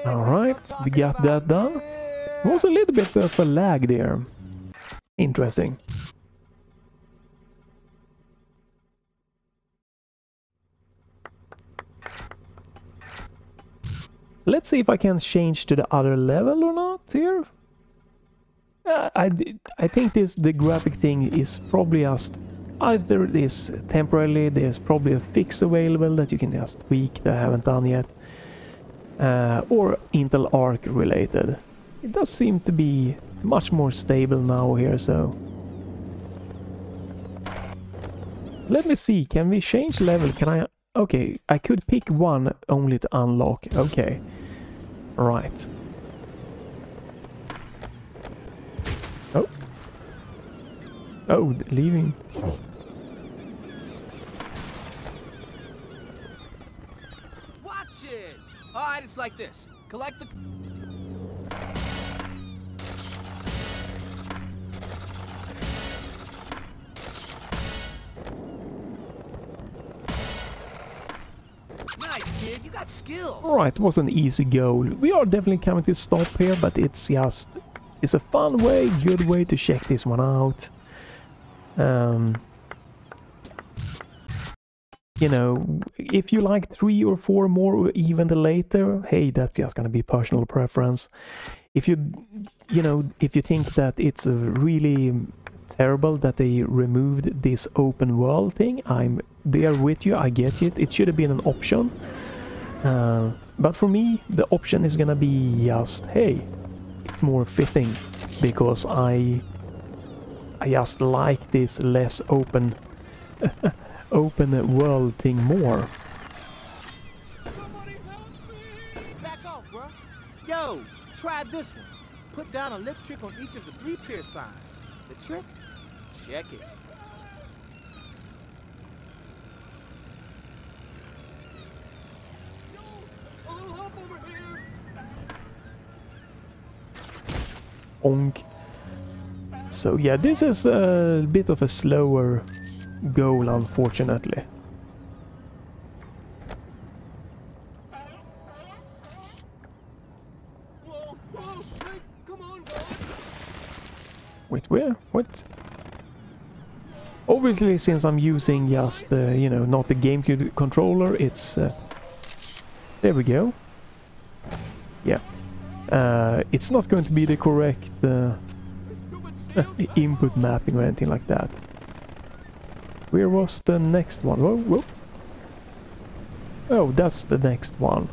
Alright, we got that done. There was a little bit of a lag there. Interesting. Let's see if I can change to the other level or not here. I think the graphic thing is probably just either it is temporarily, there's probably a fix available that you can just tweak that I haven't done yet. Or Intel ARC related. It does seem to be much more stable now here, so... Let me see, can we change level? Can I... Okay, I could pick one only to unlock. Okay. Right. Oh. Oh, leaving. Watch it! Alright, it's like this. Collect the... Nice, kid. You got skills. Alright, it was an easy goal. We are definitely coming to stop here, but it's just... It's a fun way, good way to check this one out. You know, if you like 3 or 4 more or even the later, hey, that's just gonna be personal preference. If you know, if you think that it's really terrible that they removed this open world thing, I'm there with you, I get it. It should have been an option. But for me, the option is gonna be just, hey, it's more fitting, because I just like this less open open world thing more. Somebody help me! Back off, bro. Yo, try this one. Put down a lip trick on each of the 3 pier signs. The trick? Check it. Onk. So yeah, this is a bit of a slower goal, unfortunately. Wait, where? What? Obviously, since I'm using just, you know, not the GameCube controller, it's... there we go. Yeah. It's not going to be the correct input mapping or anything like that. Where was the next one? Whoa, whoa. Oh, that's the next one.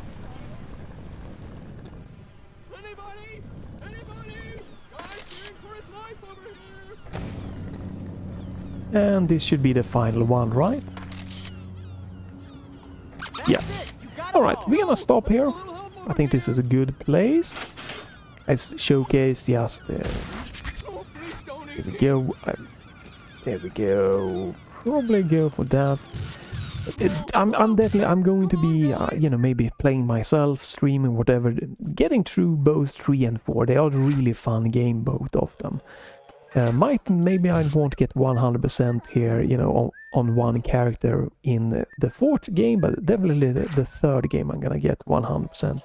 And this should be the final one, right? Yeah. Alright, we're gonna stop here. I think this is a good place. Let's showcase just... there we go. There we go. Probably go for that. I'm definitely going to be, you know, maybe playing myself, streaming, whatever. Getting through both 3 and 4. They are a really fun game, both of them. Maybe I won't get 100% here, you know, on one character in the 4th game, but definitely the 3rd game I'm gonna get 100%.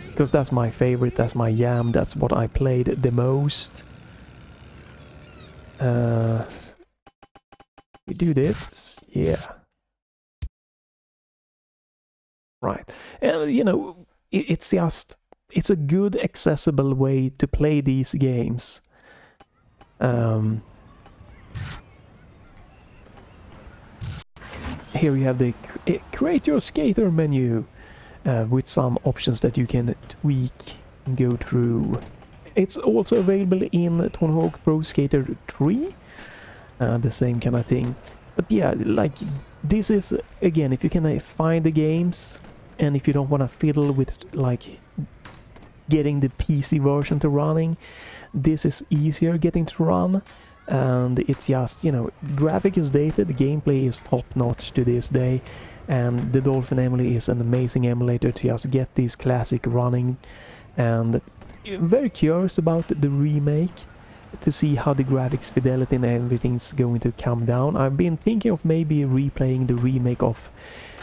Because that's my favorite, that's my jam, that's what I played the most. We do this, yeah. Right, and you know, it's a good accessible way to play these games. Here you have the create your skater menu with some options that you can tweak and go through. It's also available in Tony Hawk Pro Skater 3, the same kind of thing. But yeah, like this is, again, if you can find the games and if you don't want to fiddle with like getting the PC version to running, this is easier getting to run. And it's just, you know, graphic is dated, the gameplay is top-notch to this day, and the Dolphin emulator is an amazing emulator to just get this classic running. And I'm very curious about the remake to see how the graphics fidelity and everything's going to come down. I've been thinking of maybe replaying the remake of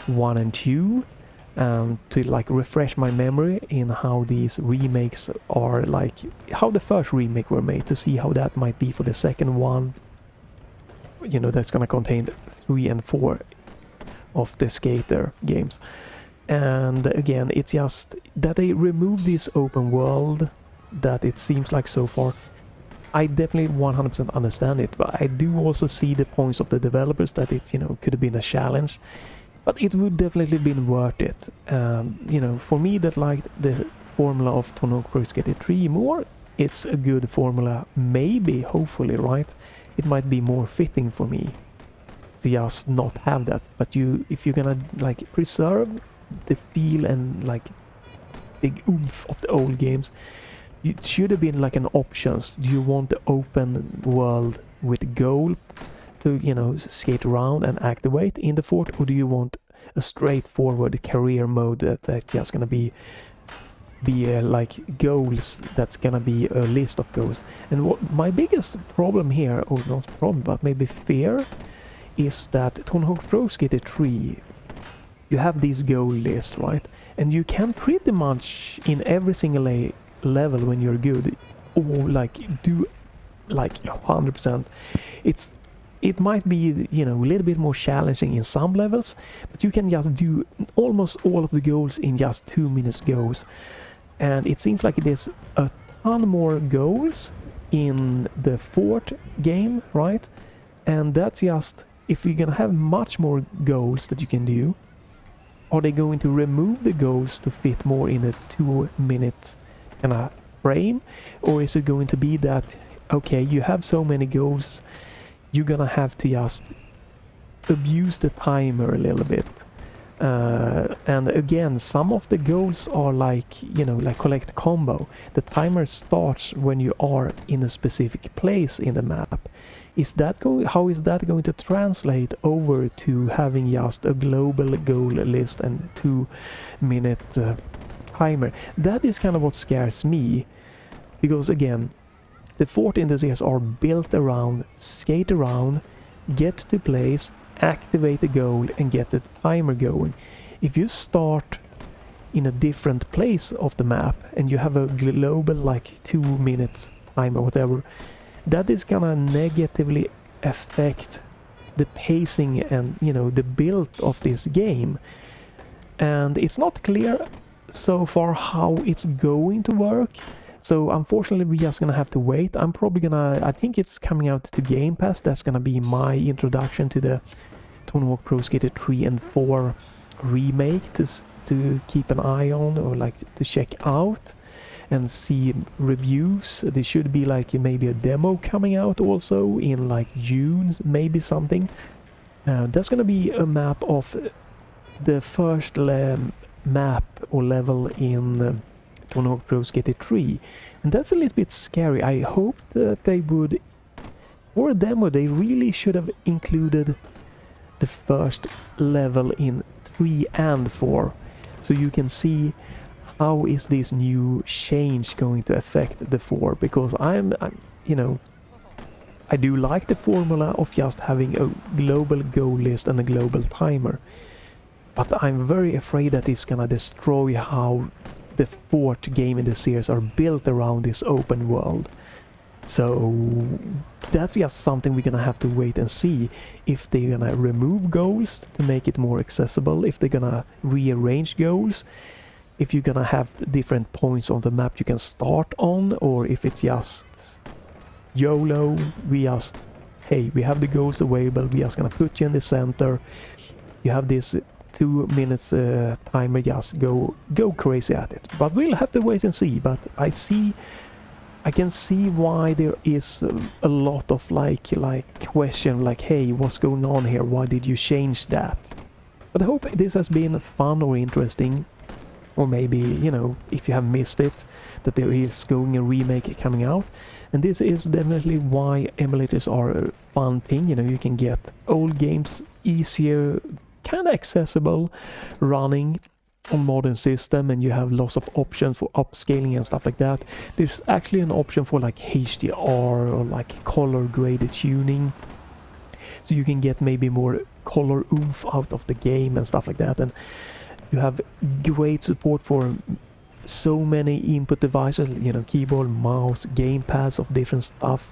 1 and 2 to like refresh my memory in how these remakes are, like how the first remake were made, to see how that might be for the second one, you know, that's gonna contain 3 and 4 of the skater games. And again, it's just that they remove this open world that it seems like so far. I definitely 100% understand it, but I do also see the points of the developers that it, you know, could have been a challenge. But it would definitely been worth it. You know, for me that liked the formula of Tony Hawk Pro Skater 3 more, it's a good formula, maybe, hopefully, right? It might be more fitting for me to just not have that. But if you're gonna like preserve the feel and like big oomph of the old games, it should have been like an options. Do you want the open world with goal to, you know, skate around and activate in the fort, or do you want a straightforward career mode that's just gonna be like goals, that's gonna be a list of goals? And what my biggest problem here, or not problem, but maybe fear, is that Tony Hawk Pro Skater 3, you have this goal list, right? And you can pretty much in every single level when you're good, or like do like 100%. It might be, you know, a little bit more challenging in some levels, but you can just do almost all of the goals in just 2 minutes goes. And it seems like there's a ton more goals in the 4th game, right? And that's just, if you're gonna have much more goals that you can do, are they going to remove the goals to fit more in a 2 minute kind of frame? Or is it going to be that, okay, you have so many goals, you're gonna have to just abuse the timer a little bit. And again, some of the goals are like, you know, like collect combo. The timer starts when you are in a specific place in the map. how is that going to translate over to having just a global goal list and 2-minute timer? That is kind of what scares me, because again, the fort indices are built around skate around, get to place, activate the goal and get the timer going. If you start in a different place of the map and you have a global like 2 minutes timer, whatever, that is gonna negatively affect the pacing and, you know, the build of this game. And it's not clear so far how it's going to work. So unfortunately we're just gonna have to wait. I think it's coming out to Game Pass. That's gonna be my introduction to the Tony Hawk Pro Skater 3 and 4 remake to keep an eye on, or like to check out and see reviews. There should be like maybe a demo coming out also in like June, maybe something. That's gonna be a map of the first map or level in Tony Hawk Pro Skater 3, and that's a little bit scary. I hope that they would, for a demo, they really should have included the first level in 3 and 4, so you can see how is this new change going to affect the 4, because I'm you know, I do like the formula of just having a global goal list and a global timer, but I'm very afraid that it's gonna destroy how the 4th game in the series are built around this open world. So that's just something we're gonna have to wait and see, if they're gonna remove goals to make it more accessible, if they're gonna rearrange goals, if you're gonna have different points on the map you can start on, or if it's just YOLO, hey, we have the goals available, we're just gonna put you in the center, you have this 2 minutes timer, just go crazy at it. But we'll have to wait and see. But I can see why there is a lot of like question, like, hey, what's going on here, why did you change that? But I hope this has been fun or interesting, or maybe, you know, if you have missed it, that there is going a remake coming out. And this is definitely why emulators are a fun thing. You know, you can get old games easier, kind of accessible, running on modern system, and you have lots of options for upscaling and stuff like that. There's actually an option for like HDR or like color graded tuning, so you can get maybe more color oomph out of the game and stuff like that. And you have great support for so many input devices, you know, keyboard, mouse, gamepads of different stuff,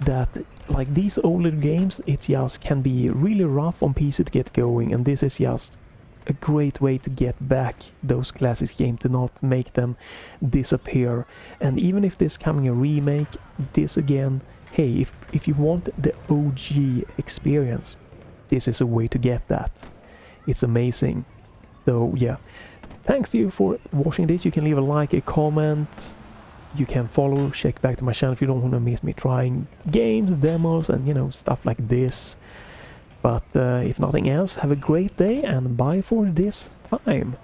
that like these older games, it just can be really rough on PC to get going, and this is just a great way to get back those classic games, to not make them disappear. And even if there's coming a remake, this again, hey, if you want the OG experience, this is a way to get that. It's amazing. So yeah, thanks to you for watching this. You can leave a like, a comment, you can follow, check back to my channel if you don't want to miss me trying games, demos, and, you know, stuff like this. But if nothing else, have a great day and bye for this time.